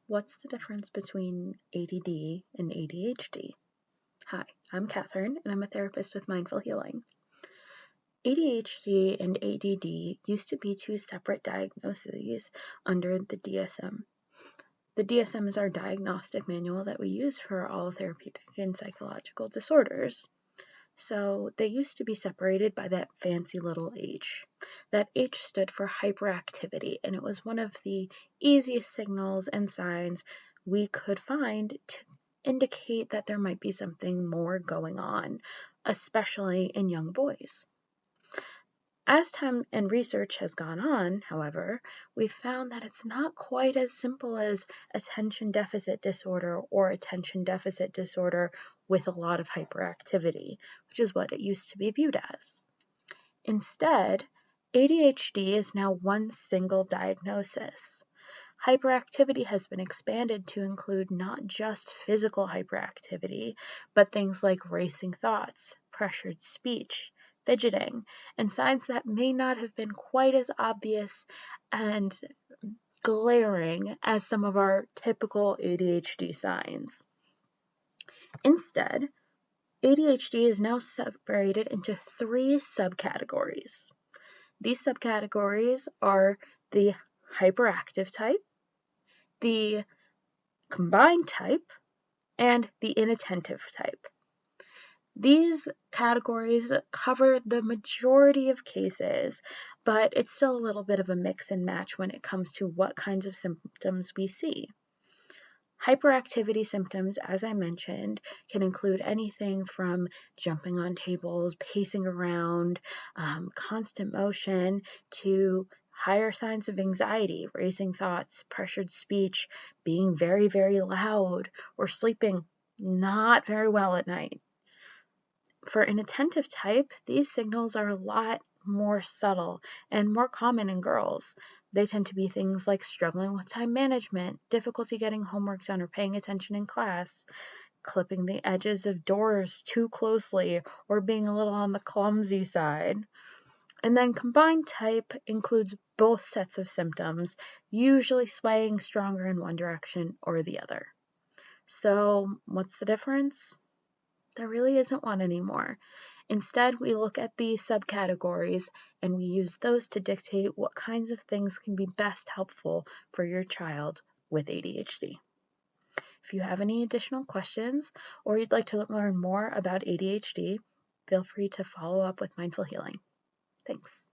What's the difference between ADD and ADHD? Hi, I'm Catherine, and I'm a therapist with Mindful Healing. ADHD and ADD used to be two separate diagnoses under the DSM. The DSM is our diagnostic manual that we use for all therapeutic and psychological disorders. So they used to be separated by that fancy little H. That H stood for hyperactivity, and it was one of the easiest signals and signs we could find to indicate that there might be something more going on, especially in young boys. As time and research has gone on, however, we've found that it's not quite as simple as attention deficit disorder or attention deficit disorder with a lot of hyperactivity, which is what it used to be viewed as. Instead, ADHD is now one single diagnosis. Hyperactivity has been expanded to include not just physical hyperactivity, but things like racing thoughts, pressured speech, fidgeting, and signs that may not have been quite as obvious and glaring as some of our typical ADHD signs. Instead, ADHD is now separated into three subcategories. These subcategories are the hyperactive type, the combined type, and the inattentive type. These categories cover the majority of cases, but it's still a little bit of a mix and match when it comes to what kinds of symptoms we see. Hyperactivity symptoms, as I mentioned, can include anything from jumping on tables, pacing around, constant motion, to higher signs of anxiety, racing thoughts, pressured speech, being very, very loud, or sleeping not very well at night. For inattentive type, these signals are a lot more subtle and more common in girls. They tend to be things like struggling with time management, difficulty getting homework done or paying attention in class, clipping the edges of doors too closely, or being a little on the clumsy side. And then combined type includes both sets of symptoms, usually swaying stronger in one direction or the other. So, what's the difference? There really isn't one anymore. Instead, we look at the subcategories and we use those to dictate what kinds of things can be best helpful for your child with ADHD. If you have any additional questions or you'd like to learn more about ADHD, feel free to follow up with Mindful Healing. Thanks.